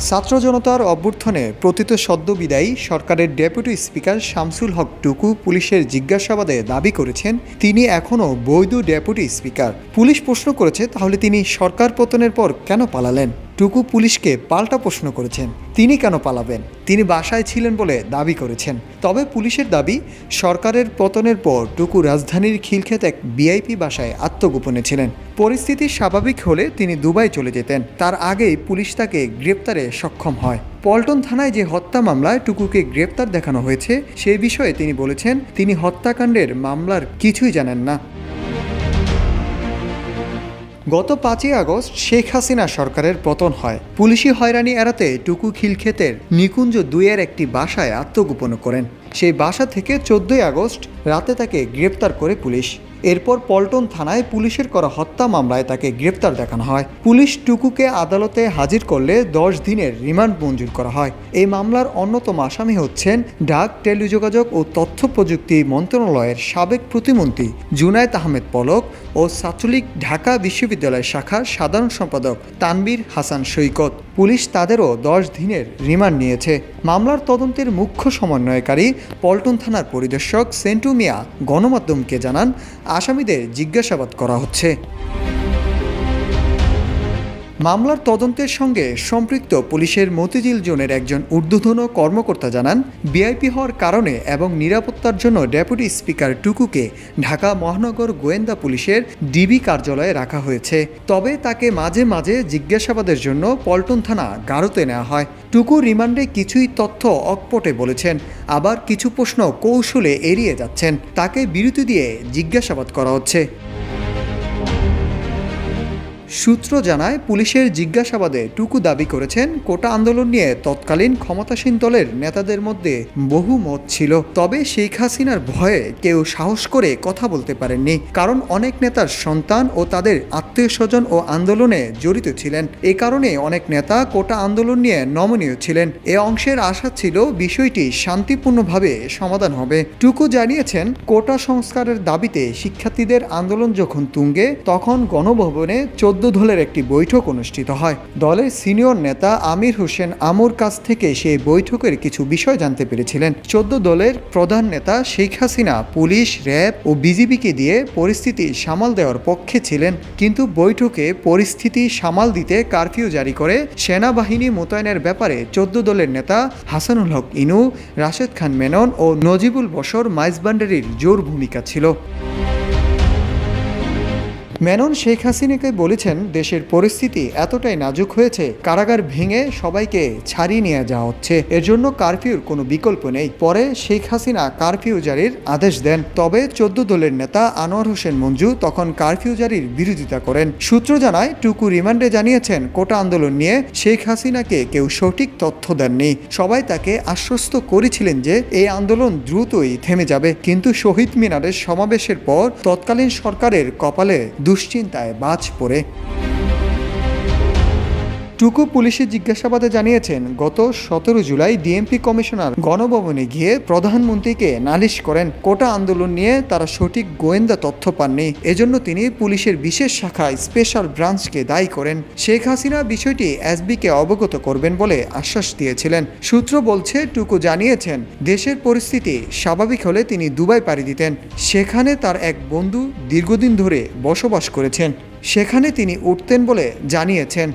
ছাত্র জনতার অভ্যুত্থানে প্রতীত সদ্য বিদায়ী সরকারের ডেপুটি স্পিকার শামসুল হক টুকু পুলিশের জিজ্ঞাসাবাদে দাবি করেছেন তিনি এখনও বৈধ ডেপুটি স্পিকার। পুলিশ প্রশ্ন করেছে তাহলে তিনি সরকার পতনের পর কেন পালালেন। টুকু পুলিশকে পাল্টা প্রশ্ন করেছেন তিনি কেন পালাবেন, তিনি বাসায় ছিলেন বলে দাবি করেছেন। তবে পুলিশের দাবি সরকারের পতনের পর টুকু রাজধানীর খিলক্ষেত এক ভিআইপি বাসায় আত্মগোপনে ছিলেন। পরিস্থিতি স্বাভাবিক হলে তিনি দুবাই চলে যেতেন। তার আগেই পুলিশ তাকে গ্রেপ্তারে সক্ষম হয়। পল্টন থানায় যে হত্যা মামলায় টুকুকে গ্রেপ্তার দেখানো হয়েছে সেই বিষয়ে তিনি বলেছেন তিনি হত্যাকাণ্ডের মামলার কিছুই জানেন না। গত 5ই আগস্ট শেখ হাসিনা সরকারের পতন হয়। পুলিশি হয়রানি এড়াতে টুকু খিলক্ষেতের নিকুঞ্জ 2-এর একটি বাসায় আত্মগোপন করেন। সেই বাসা থেকে 14ই আগস্ট রাতে তাকে গ্রেপ্তার করে পুলিশ। এরপর পল্টন থানায় পুলিশের করা হত্যা মামলায় তাকে গ্রেপ্তার দেখানো হয়। পুলিশ টুকুকে আদালতে হাজির করলে 10 দিনের রিমান্ড মঞ্জুর করা হয়। এই মামলার অন্যতম আসামি হচ্ছেন ডাক, টেলিযোগাযোগ ও তথ্য প্রযুক্তি মন্ত্রণালয়ের সাবেক প্রতিমন্ত্রী জুনায়েদ আহমেদ পলক ও ছাত্রলীগ ঢাকা বিশ্ববিদ্যালয় শাখার সাধারণ সম্পাদক তানবীর হাসান সৈকত। পুলিশ তাদেরও 10 দিনের রিমান্ড নিয়েছে। মামলার তদন্তের মুখ্য সমন্বয়কারী পল্টন থানার পরিদর্শক সেন্টু মিয়া গণমাধ্যমকে জানান আসামিদের জিজ্ঞাসাবাদ করা হচ্ছে। মামলার তদন্তের সঙ্গে সম্পৃক্ত পুলিশের মতিঝিল জোনের একজন ঊর্ধ্বতন কর্মকর্তা জানান ভিআইপি হওয়ার কারণে এবং নিরাপত্তার জন্য ডেপুটি স্পিকার টুকুকে ঢাকা মহানগর গোয়েন্দা পুলিশের ডিবি কার্যালয়ে রাখা হয়েছে। তবে তাকে মাঝে মাঝে জিজ্ঞাসাবাদের জন্য পল্টন থানা গারোতে নেওয়া হয়। টুকু রিমান্ডে কিছুই তথ্য অকপটে বলেছেন, আবার কিছু প্রশ্ন কৌশলে এড়িয়ে যাচ্ছেন। তাকে বিরতি দিয়ে জিজ্ঞাসাবাদ করা হচ্ছে। সূত্র জানায় পুলিশের জিজ্ঞাসাবাদে টুকু দাবি করেছেন কোটা আন্দোলন নিয়ে তৎকালীন ক্ষমতাসীন দলের নেতাদের মধ্যে বহু মত ছিল। তবে শেখ হাসিনার ভয়ে কেউ সাহস করে কথা বলতে পারেননি, কারণ অনেক নেতার সন্তান ও তাদের আত্মীয় স্বজন ও আন্দোলনে জড়িত ছিলেন। এ কারণে অনেক নেতা কোটা আন্দোলন নিয়ে নমনীয় ছিলেন। এ অংশের আশা ছিল বিষয়টি শান্তিপূর্ণভাবে সমাধান হবে। টুকু জানিয়েছেন কোটা সংস্কারের দাবিতে শিক্ষার্থীদের আন্দোলন যখন তুঙ্গে তখন গণভবনে 14 দলের একটি বৈঠক অনুষ্ঠিত হয়। দলের সিনিয়র নেতা আমির হোসেন আমুর কাছ থেকে সেই বৈঠকের কিছু বিষয় জানতে পেরেছিলেন। 14 দলের প্রধান নেতা শেখ হাসিনা পুলিশ, র্যাব ও বিজিবিকে দিয়ে পরিস্থিতি সামাল দেওয়ার পক্ষে ছিলেন, কিন্তু বৈঠকে পরিস্থিতি সামাল দিতে কারফিউ জারি করে সেনাবাহিনী মোতায়েনের ব্যাপারে 14 দলের নেতা হাসানুল হক ইনু, রাশেদ খান মেনন ও নজিবুল বশর মাইজবান্ডারির জোর ভূমিকা ছিল। মেনন শেখ হাসিনাকে বলেছেন দেশের পরিস্থিতি এতটাই নাজুক হয়েছে কারাগার ভেঙে সবাইকে ছাড়িয়ে নিয়ে যাওয়া হচ্ছে, এর জন্য কারফিউর কোনো বিকল্প নেই। পরে শেখ হাসিনা কারফিউ জারির আদেশ দেন। তবে 14 দলের নেতা আনোয়ার হোসেন মঞ্জু তখন কারফিউ জারির বিরোধিতা করেন। সূত্র জানায় টুকু রিমান্ডে জানিয়েছেন কোটা আন্দোলন নিয়ে শেখ হাসিনাকে কেউ সঠিক তথ্য দেননি। সবাই তাকে আশ্বস্ত করেছিলেন যে এই আন্দোলন দ্রুতই থেমে যাবে, কিন্তু শহীদ মিনারের সমাবেশের পর তৎকালীন সরকারের কপালে দুশ্চিন্তায় বাজ পড়ে। টুকু পুলিশের জিজ্ঞাসাবাদে জানিয়েছেন গত 17 জুলাই ডিএমপি কমিশনার গণভবনে গিয়ে প্রধানমন্ত্রীকে নালিশ করেন কোটা আন্দোলন নিয়ে তারা সঠিক গোয়েন্দা তথ্য পাননি, এজন্য তিনি পুলিশের বিশেষ শাখায় স্পেশাল ব্রাঞ্চকে দায়ী করেন। শেখ হাসিনা বিষয়টি এসবিকে অবগত করবেন বলে আশ্বাস দিয়েছিলেন। সূত্র বলছে টুকু জানিয়েছেন দেশের পরিস্থিতি স্বাভাবিক হলে তিনি দুবাই পাড়ি দিতেন। সেখানে তার এক বন্ধু দীর্ঘদিন ধরে বসবাস করেছেন, সেখানে তিনি উঠতেন বলে জানিয়েছেন।